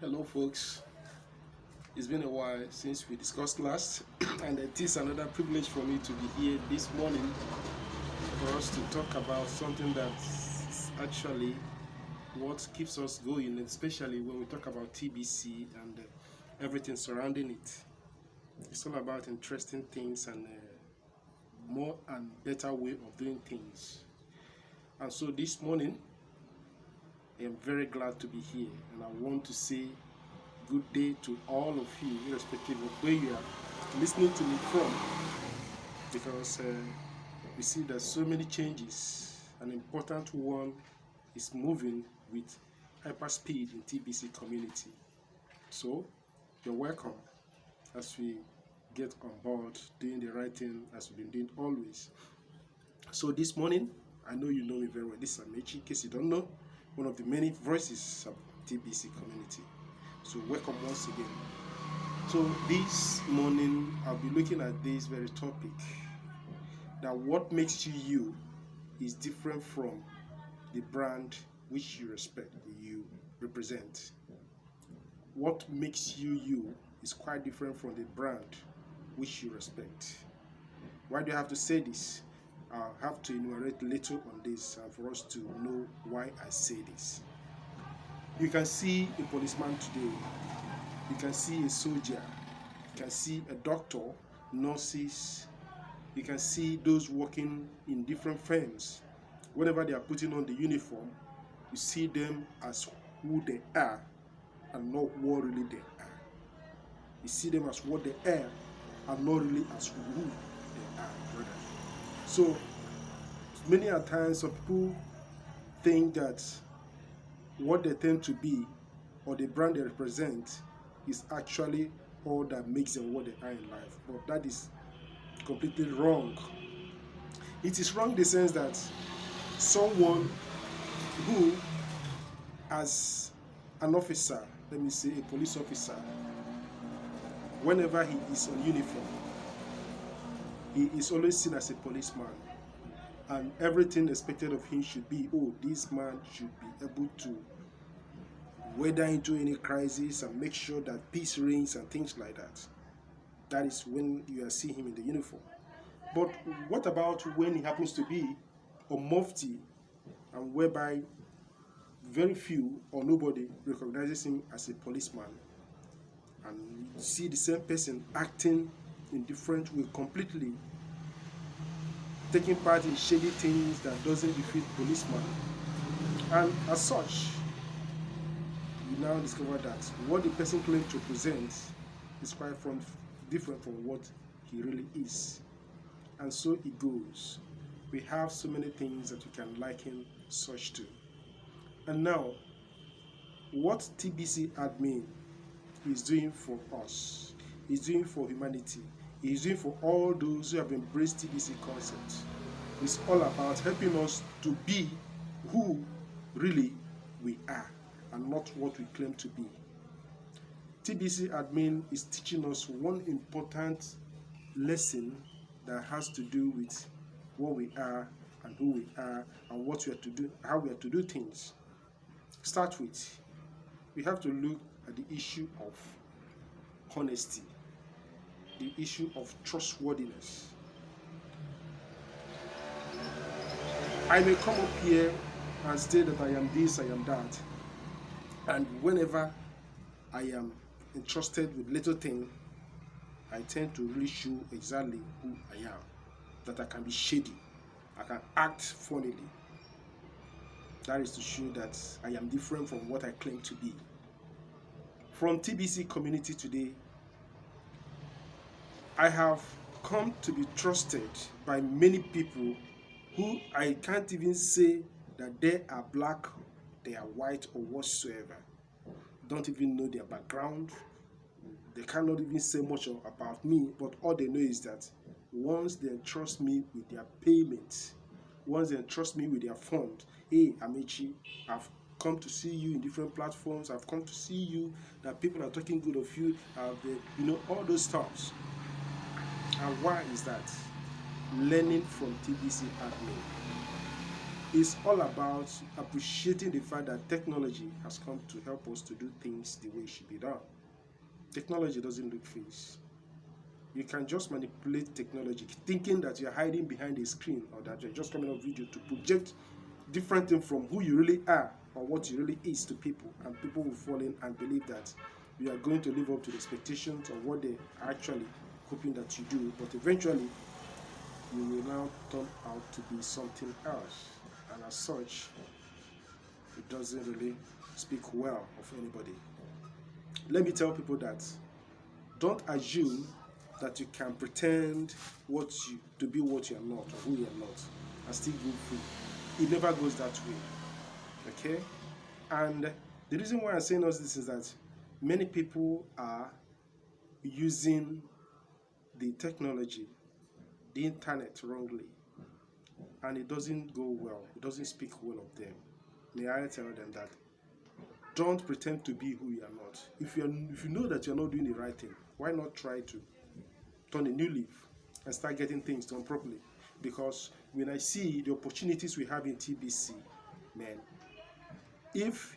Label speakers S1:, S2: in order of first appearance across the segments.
S1: Hello, folks. It's been a while since we discussed last, and it is another privilege for me to be here this morning for us to talk about something that's actually what keeps us going, especially when we talk about TBC and everything surrounding it. It's all about interesting things and more and better way of doing things. And so this morning, I am very glad to be here, and I want to say good day to all of you, irrespective of where you are listening to me from, because we see that so many changes. An important one is moving with hyperspeed in TBC community. So you're welcome as we get on board doing the right thing as we've been doing always. So this morning, I know you know me very well. This is Amechi, in case you don't know, one of the many voices of TBC community. So welcome once again. So this morning I'll be looking at this very topic, that what makes you you is different from the brand which you respect, you represent. What makes you you is quite different from the brand which you respect. Why do I have to say this? I'll have to enumerate little on this for us to know why I say this. You can see a policeman today, you can see a soldier, you can see a doctor, nurses, you can see those working in different firms. Whenever they are putting on the uniform, you see them as who they are and not what really they are. You see them as what they are and not really as who they are, brother. So many a times some people think that what they tend to be or the brand they represent is actually all that makes them what they are in life. But that is completely wrong. It is wrong in the sense that someone who, as an officer, let me say a police officer, whenever he is on uniform, he is always seen as a policeman. And everything expected of him should be, oh, this man should be able to weather into any crisis and make sure that peace reigns and things like that. That is when you are seeing him in the uniform. But what about when he happens to be a mufti, and whereby very few or nobody recognizes him as a policeman, and you see the same person acting in different way completely, taking part in shady things that doesn't befit policeman. And as such, you now discover that what the person claims to present is quite different from what he really is. And so it goes. We have so many things that we can liken such to. And now, what TBC admin is doing for us, is doing for humanity, is doing for all those who have embraced TBC concept. It's all about helping us to be who really we are and not what we claim to be. TBC admin is teaching us one important lesson that has to do with what we are and who we are and what we are to do, how we are to do things. Start with, we have to look at the issue of honesty, the issue of trustworthiness. I may come up here and say that I am this, I am that, and whenever I am entrusted with little thing, I tend to really show exactly who I am, that I can be shady, I can act funnily. That is to show that I am different from what I claim to be. From TBC community today, I have come to be trusted by many people who I can't even say that they are black, they are white, or whatsoever. Don't even know their background. They cannot even say much about me, but all they know is that once they entrust me with their payment, once they entrust me with their fund, hey, Amechi, I've come to see you in different platforms, I've come to see you, that people are talking good of you, all those stuff. And why is that? Learning from TBC admin. It's all about appreciating the fact that technology has come to help us to do things the way it should be done. Technology doesn't look face. You can just manipulate technology thinking that you're hiding behind a screen or that you're just coming up video to project different thing from who you really are or what you really is to people, and people will fall in and believe that you are going to live up to the expectations of what they are actually hoping that you do, but eventually you will now turn out to be something else, and as such it doesn't really speak well of anybody. Let me tell people that don't assume that you can pretend to be what you are not or who you are not and still go free. It never goes that way. Okay? And the reason why I'm saying all this is that many people are using the technology, the internet, wrongly, and it doesn't go well. It doesn't speak well of them. May I tell them that don't pretend to be who you are not. If you know that you're not doing the right thing, why not try to turn a new leaf and start getting things done properly? Because when I see the opportunities we have in TBC, man, if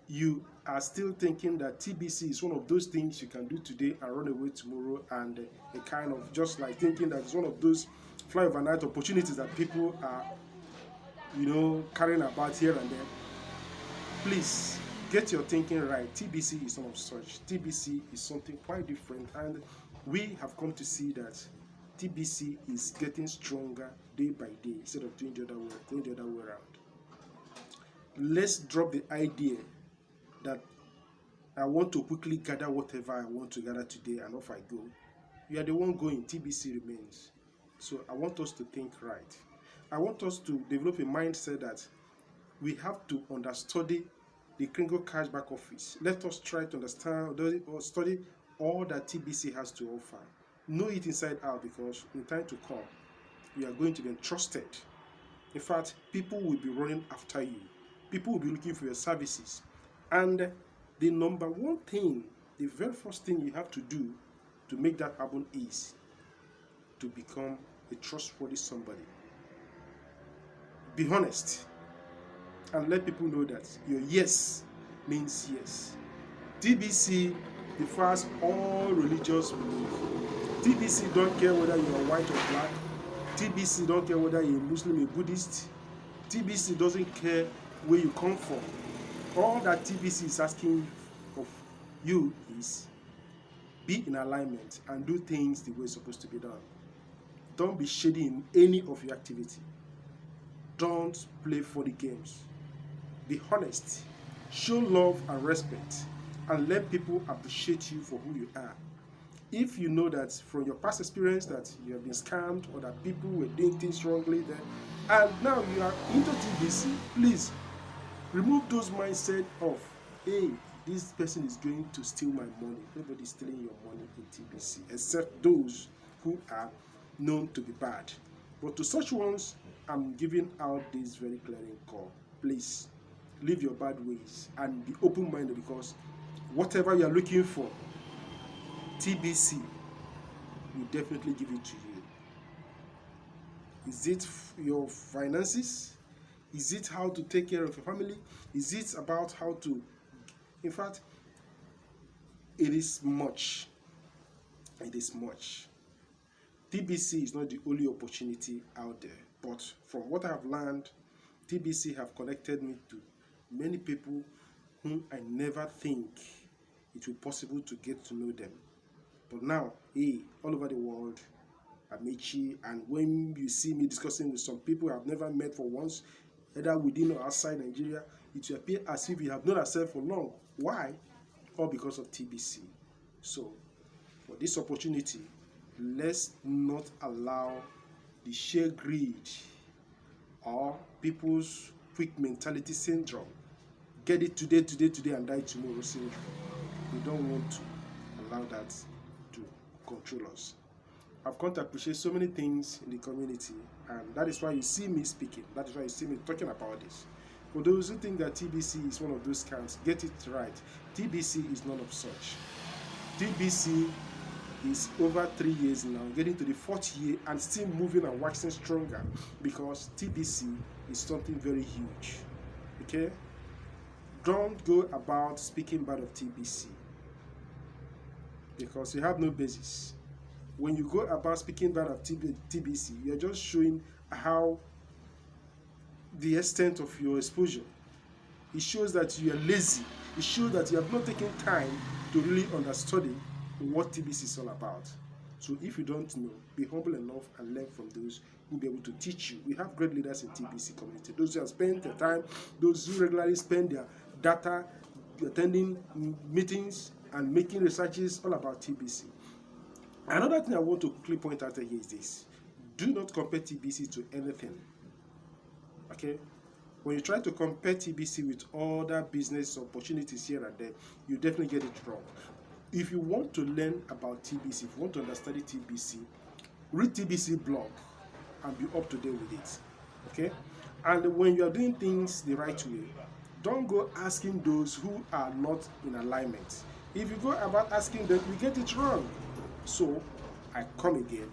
S1: you are still thinking that TBC is one of those things you can do today and run away tomorrow, and a kind of just like thinking that it's one of those fly overnight opportunities that people are, carrying about here and there, please get your thinking right. TBC is not of such. TBC is something quite different, and we have come to see that TBC is getting stronger day by day instead of going the other way around. Let's drop the idea that I want to quickly gather whatever I want to gather today and off I go. You are the one going. TBC remains. So I want us to think right. I want us to develop a mindset that we have to understudy the Kringle Cashback Office. Let us try to understand or study all that TBC has to offer. Know it inside out, because in time to come, you are going to be entrusted. In fact, people will be running after you. People will be looking for your services. And the number one thing, the very first thing you have to do to make that happen is to become a trustworthy somebody. Be honest and let people know that your yes means yes. TBC defies all religious belief. TBC don't care whether you are white or black. TBC don't care whether you're a Muslim or Buddhist. TBC doesn't care where you come from. All that TBC is asking of you is be in alignment and do things the way it's supposed to be done. Don't be shady in any of your activity. Don't play for the games. Be honest. Show love and respect, and let people appreciate you for who you are. If you know that from your past experience that you have been scammed or that people were doing things wrongly then, and now you are into TBC, please remove those mindset of, hey, this person is going to steal my money. Nobody's stealing your money in TBC except those who are known to be bad. But to such ones, I'm giving out this very clearing call. Please leave your bad ways and be open-minded, because whatever you are looking for, TBC will definitely give it to you. Is it your finances? Is it how to take care of your family? Is it about how to... In fact, it is much. It is much. TBC is not the only opportunity out there, but from what I have learned, TBC have connected me to many people whom I never think it will be possible to get to know them. But now, hey, all over the world, Amici, and when you see me discussing with some people I've never met for once, either within or outside Nigeria, it will appear as if you have known ourselves for long. Why? All because of TBC. So, for this opportunity, let's not allow the sheer greed or people's quick mentality syndrome, get it today, and die tomorrow syndrome. We don't want to allow that to control us. I've come to appreciate so many things in the community, and that is why you see me speaking. That is why you see me talking about this. For those who think that TBC is one of those scams, get it right. TBC is none of such. TBC is over 3 years now, getting to the 4th year and still moving and waxing stronger, because TBC is something very huge. Okay? Don't go about speaking bad of TBC because you have no basis. When you go about speaking bad of TBC, you're just showing how the extent of your exposure. It shows that you are lazy. It shows that you have not taken time to really understudy what TBC is all about. So if you don't know, be humble enough and learn from those who will be able to teach you. We have great leaders in TBC community. Those who have spent their time, those who regularly spend their data attending meetings and making researches all about TBC. Another thing I want to quickly point out here is this. Do not compare TBC to anything. Okay? When you try to compare TBC with other business opportunities here and there, you definitely get it wrong. If you want to learn about TBC, if you want to understand TBC, read TBC blog and be up to date with it. Okay? And when you are doing things the right way, don't go asking those who are not in alignment. If you go about asking them, you get it wrong. So, I come again.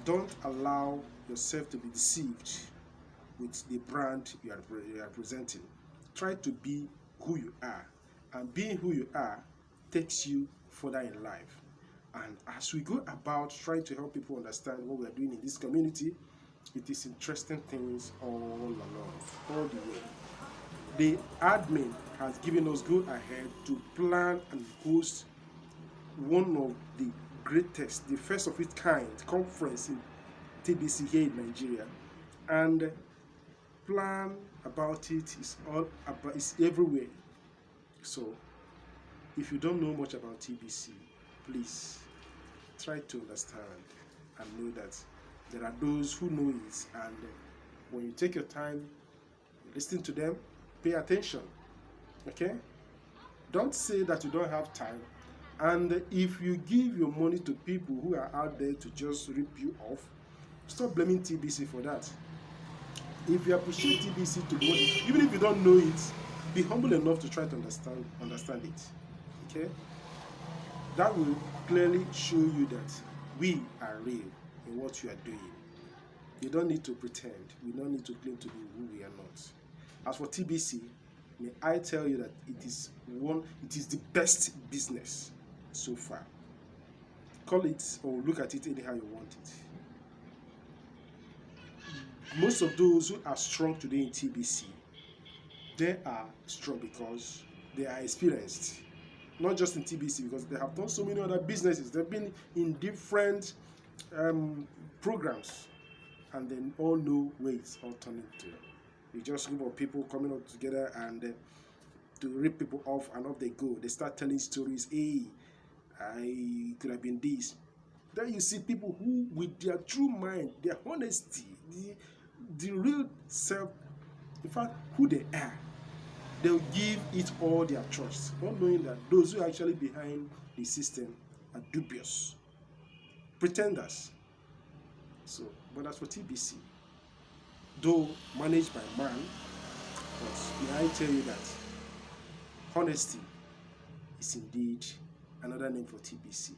S1: Don't allow yourself to be deceived with the brand you are representing. Try to be who you are. And being who you are takes you further in life. And as we go about trying to help people understand what we are doing in this community, it is interesting things all along, all the way. The admin has given us go ahead to plan and host one of the greatest, the first of its kind conference in TBC here in Nigeria. And plan about it is all about, it's everywhere. So if you don't know much about TBC, please try to understand and know that there are those who know it, and when you take your time, listen to them, pay attention. Okay? Don't say that you don't have time. And if you give your money to people who are out there to just rip you off, stop blaming TBC for that. If you appreciate TBC to money, even if you don't know it, be humble enough to try to understand it. Okay? That will clearly show you that we are real in what you are doing. You don't need to pretend. We don't need to claim to be who we are not. As for TBC, may I tell you that it is the best business so far. Call it or look at it anyhow you want it. Most of those who are strong today in TBC, they are strong because they are experienced. Not just in TBC, because they have done so many other businesses. They've been in different programs, and they all know where it's all turning to. It's just a group of people coming up together and to rip people off, and off they go. They start telling stories. Hey, I could have been this. Then you see people who, with their true mind, their honesty, the real self, in fact, who they are, they'll give it all their trust, not knowing that those who are actually behind the system are dubious, pretenders. So, but as for TBC, though managed by man, but may I tell you that honesty is indeed another name for TBC.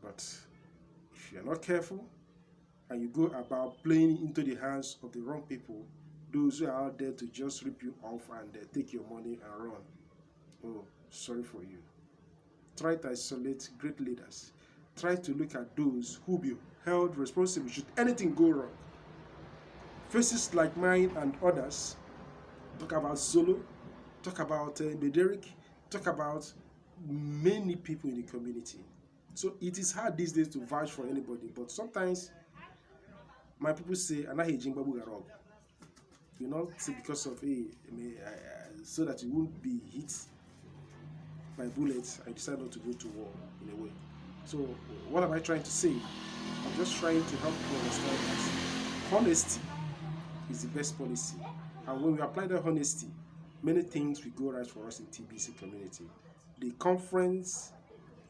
S1: But if you're not careful and you go about playing into the hands of the wrong people, those who are out there to just rip you off and take your money and run, oh, sorry for you. Try to isolate great leaders. Try to look at those who will be held responsible should anything go wrong. Faces like mine and others talk about Zolo, talk about Bederic, talk about many people in the community. So it is hard these days to vouch for anybody, but sometimes my people say, "Anahi Jingbabu Garog." You know, because of so that you won't be hit by bullets, I decided not to go to war in a way. So what am I trying to say? I'm just trying to help you understand that honesty is the best policy. And when we apply that honesty, many things will go right for us in TBC community. The conference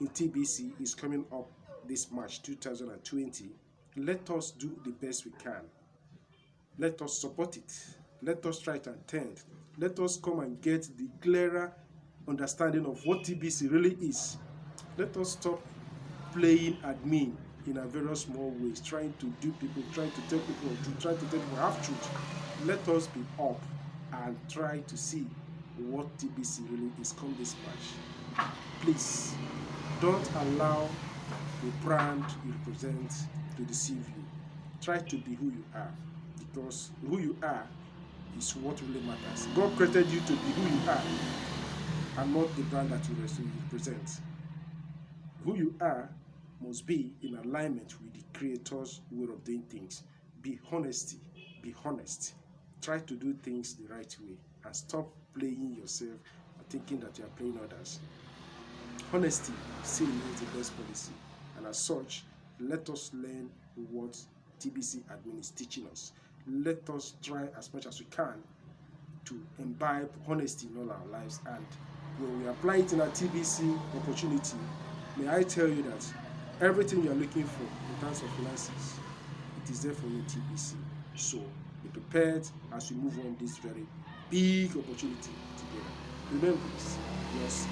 S1: in TBC is coming up this March 2020. Let us do the best we can. Let us support it. Let us try to attend. Let us come and get the clearer understanding of what TBC really is. Let us stop playing admin in a very small ways, trying to do people, trying to tell people truth, trying to tell people half truth. Let us be up and try to see what TBC really is come this March. Please don't allow the brand you represent to deceive you. Try to be who you are, because who you are is what really matters. God created you to be who you are and not the brand that you represent. Who you are must be in alignment with the Creator's way of doing things. Be honest. Try to do things the right way and stop playing yourself and thinking that you are playing others. Honesty still remains the best policy, and as such, let us learn what TBC admin is teaching us. Let us try as much as we can to imbibe honesty in all our lives, and when we apply it in our TBC opportunity, may I tell you that everything you are looking for in terms of finances, it is there for you in TBC. So be prepared as we move on this very big opportunity together. Remember this, yours